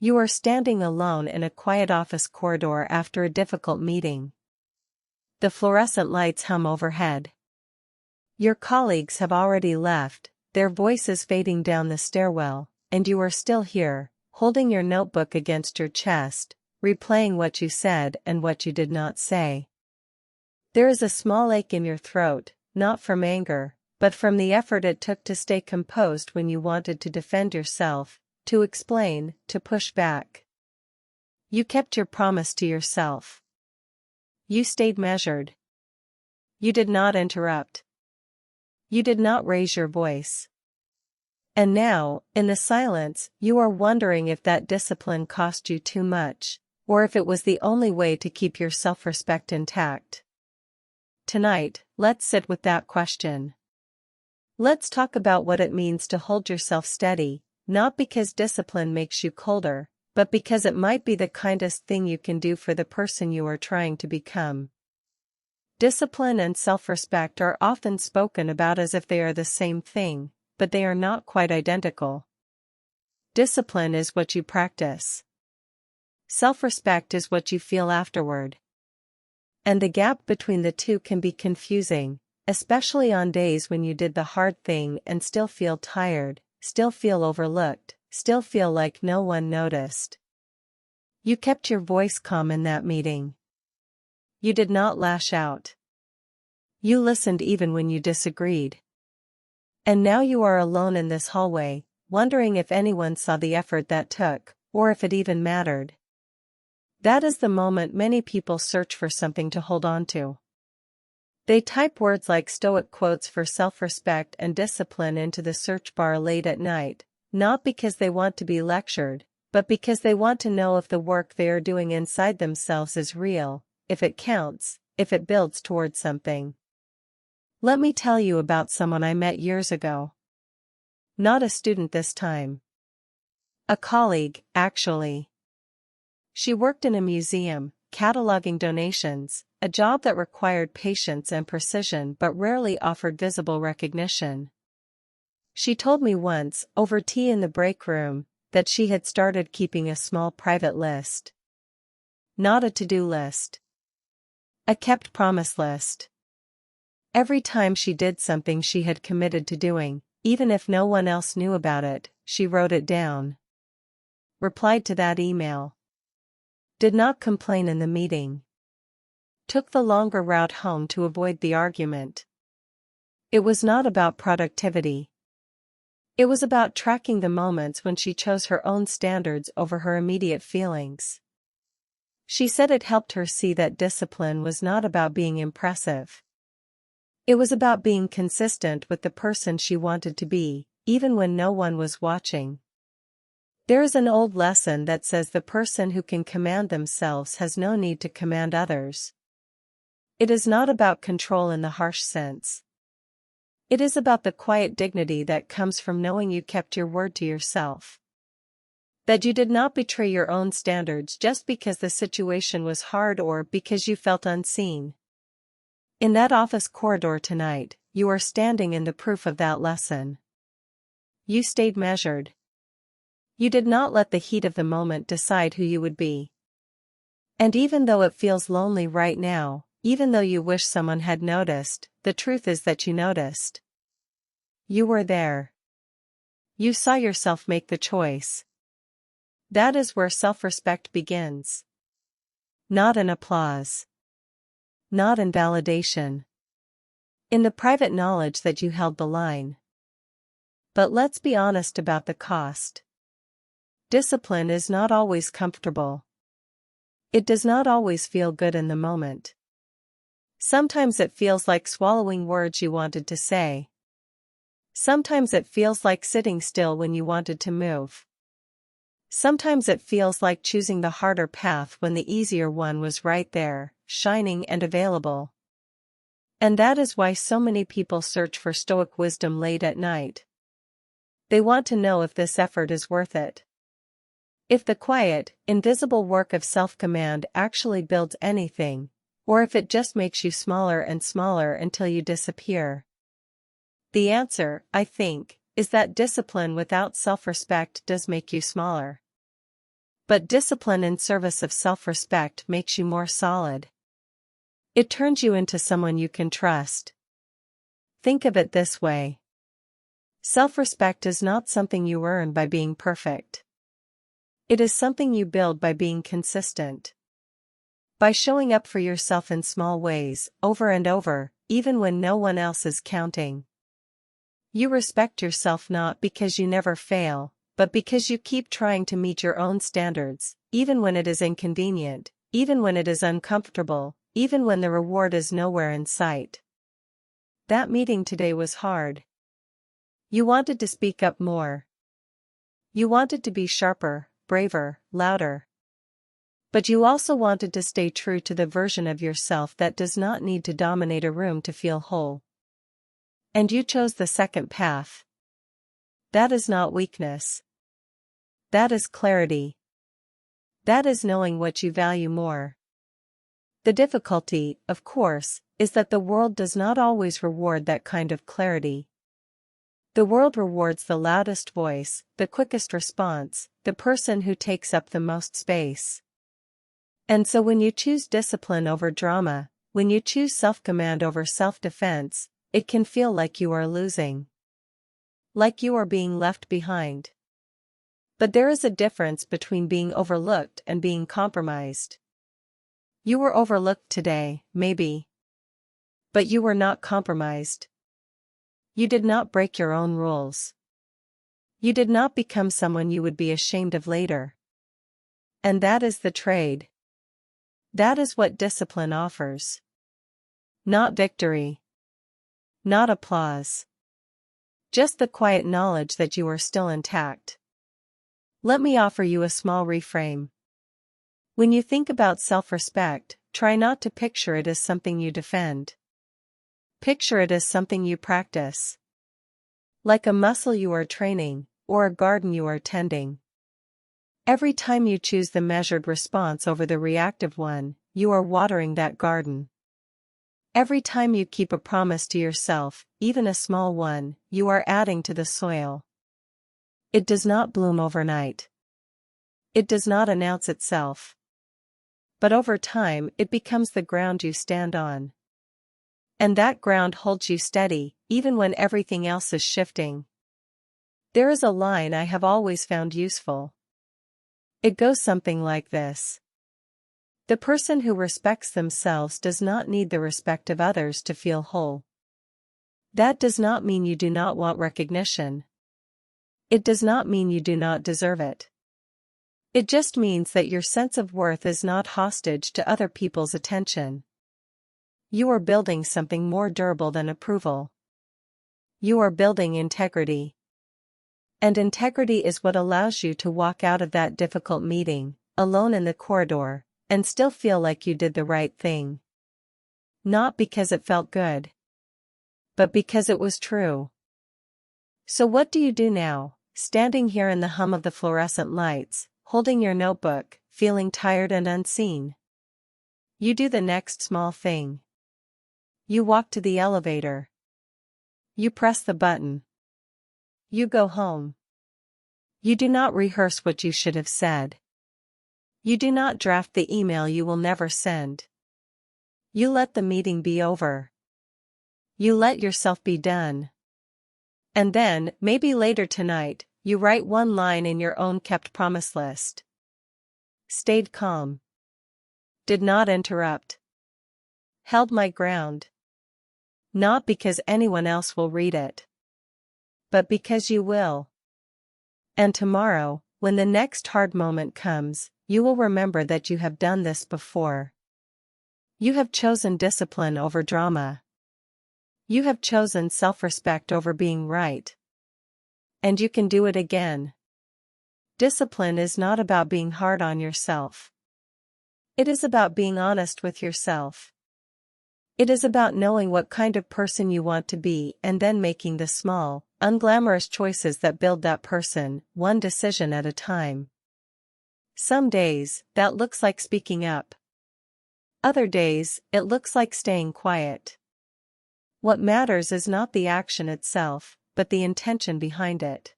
You are standing alone in a quiet office corridor after a difficult meeting. The fluorescent lights hum overhead. Your colleagues have already left, their voices fading down the stairwell, and you are still here, holding your notebook against your chest, replaying what you said and what you did not say. There is a small ache in your throat, not from anger, but from the effort it took to stay composed when you wanted to defend yourself, to explain, to push back. You kept your promise to yourself. You stayed measured. You did not interrupt. You did not raise your voice. And now, in the silence, you are wondering if that discipline cost you too much, or if it was the only way to keep your self-respect intact. Tonight, let's sit with that question. Let's talk about what it means to hold yourself steady, not because discipline makes you colder, but because it might be the kindest thing you can do for the person you are trying to become. Discipline and self-respect are often spoken about as if they are the same thing, but they are not quite identical. Discipline is what you practice. Self-respect is what you feel afterward. And the gap between the two can be confusing, especially on days when you did the hard thing and still feel tired, still feel overlooked, still feel like no one noticed. You kept your voice calm in that meeting. You did not lash out. You listened even when you disagreed. And now you are alone in this hallway, wondering if anyone saw the effort that took, or if it even mattered. That is the moment many people search for something to hold on to. They type words like Stoic quotes for self-respect and discipline into the search bar late at night, not because they want to be lectured, but because they want to know if the work they are doing inside themselves is real, if it counts, if it builds towards something. Let me tell you about someone I met years ago. Not a student this time. A colleague, actually. She worked in a museum, cataloging donations, a job that required patience and precision but rarely offered visible recognition. She told me once, over tea in the break room, that she had started keeping a small private list. Not a to-do list. A kept promise list. Every time she did something she had committed to doing, even if no one else knew about it, she wrote it down. Replied to that email. Did not complain in the meeting. Took the longer route home to avoid the argument. It was not about productivity. It was about tracking the moments when she chose her own standards over her immediate feelings. She said it helped her see that discipline was not about being impressive. It was about being consistent with the person she wanted to be, even when no one was watching. There is an old lesson that says the person who can command themselves has no need to command others. It is not about control in the harsh sense. It is about the quiet dignity that comes from knowing you kept your word to yourself. That you did not betray your own standards just because the situation was hard or because you felt unseen. In that office corridor tonight, you are standing in the proof of that lesson. You stayed measured. You did not let the heat of the moment decide who you would be. And even though it feels lonely right now, even though you wish someone had noticed, the truth is that you noticed. You were there. You saw yourself make the choice. That is where self-respect begins. Not in applause. Not in validation. In the private knowledge that you held the line. But let's be honest about the cost. Discipline is not always comfortable. It does not always feel good in the moment. Sometimes it feels like swallowing words you wanted to say. Sometimes it feels like sitting still when you wanted to move. Sometimes it feels like choosing the harder path when the easier one was right there, shining and available. And that is why so many people search for Stoic wisdom late at night. They want to know if this effort is worth it. If the quiet, invisible work of self-command actually builds anything, or if it just makes you smaller and smaller until you disappear. The answer, I think, is that discipline without self-respect does make you smaller. But discipline in service of self-respect makes you more solid. It turns you into someone you can trust. Think of it this way. Self-respect is not something you earn by being perfect. It is something you build by being consistent. By showing up for yourself in small ways, over and over, even when no one else is counting. You respect yourself not because you never fail, but because you keep trying to meet your own standards, even when it is inconvenient, even when it is uncomfortable, even when the reward is nowhere in sight. That meeting today was hard. You wanted to speak up more. You wanted to be sharper, braver, louder. But you also wanted to stay true to the version of yourself that does not need to dominate a room to feel whole. And you chose the second path. That is not weakness. That is clarity. That is knowing what you value more. The difficulty, of course, is that the world does not always reward that kind of clarity. The world rewards the loudest voice, the quickest response, the person who takes up the most space. And so when you choose discipline over drama, when you choose self-command over self-defense, it can feel like you are losing. Like you are being left behind. But there is a difference between being overlooked and being compromised. You were overlooked today, maybe. But you were not compromised. You did not break your own rules. You did not become someone you would be ashamed of later. And that is the trade. That is what discipline offers. Not victory. Not applause. Just the quiet knowledge that you are still intact. Let me offer you a small reframe. When you think about self-respect, try not to picture it as something you defend. Picture it as something you practice. Like a muscle you are training, or a garden you are tending. Every time you choose the measured response over the reactive one, you are watering that garden. Every time you keep a promise to yourself, even a small one, you are adding to the soil. It does not bloom overnight. It does not announce itself. But over time it becomes the ground you stand on. And that ground holds you steady, even when everything else is shifting. There is a line I have always found useful. It goes something like this. The person who respects themselves does not need the respect of others to feel whole. That does not mean you do not want recognition. It does not mean you do not deserve it. It just means that your sense of worth is not hostage to other people's attention. You are building something more durable than approval. You are building integrity. And integrity is what allows you to walk out of that difficult meeting, alone in the corridor, and still feel like you did the right thing. Not because it felt good, but because it was true. So what do you do now, standing here in the hum of the fluorescent lights, holding your notebook, feeling tired and unseen? You do the next small thing. You walk to the elevator. You press the button. You go home. You do not rehearse what you should have said. You do not draft the email you will never send. You let the meeting be over. You let yourself be done. And then, maybe later tonight, you write one line in your own kept promise list. Stayed calm. Did not interrupt. Held my ground. Not because anyone else will read it, but because you will. And tomorrow, when the next hard moment comes, you will remember that you have done this before. You have chosen discipline over drama. You have chosen self-respect over being right. And you can do it again. Discipline is not about being hard on yourself. It is about being honest with yourself. It is about knowing what kind of person you want to be and then making the small, unglamorous choices that build that person, one decision at a time. Some days, that looks like speaking up. Other days, it looks like staying quiet. What matters is not the action itself, but the intention behind it.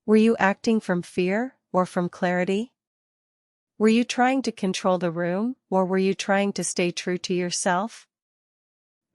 Were you acting from fear, or from clarity? Were you trying to control the room, or were you trying to stay true to yourself?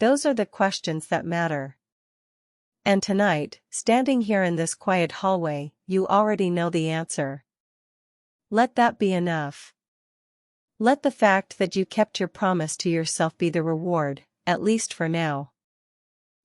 Those are the questions that matter. And tonight, standing here in this quiet hallway, you already know the answer. Let that be enough. Let the fact that you kept your promise to yourself be the reward, at least for now.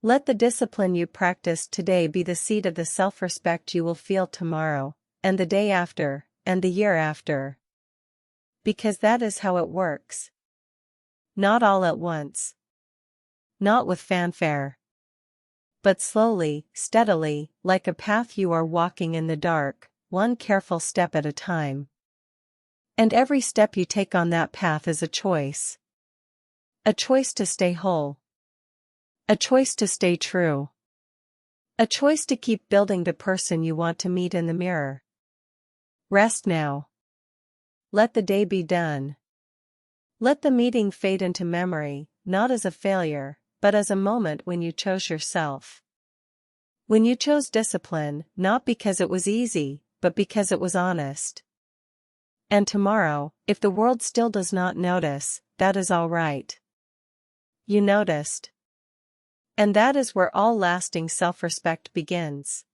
Let the discipline you practiced today be the seed of the self-respect you will feel tomorrow, and the day after, and the year after. Because that is how it works. Not all at once. Not with fanfare. But slowly, steadily, like a path you are walking in the dark, one careful step at a time. And every step you take on that path is a choice. A choice to stay whole. A choice to stay true. A choice to keep building the person you want to meet in the mirror. Rest now. Let the day be done. Let the meeting fade into memory, not as a failure, but as a moment when you chose yourself. When you chose discipline, not because it was easy, but because it was honest. And tomorrow, if the world still does not notice, that is all right. You noticed. And that is where all lasting self-respect begins.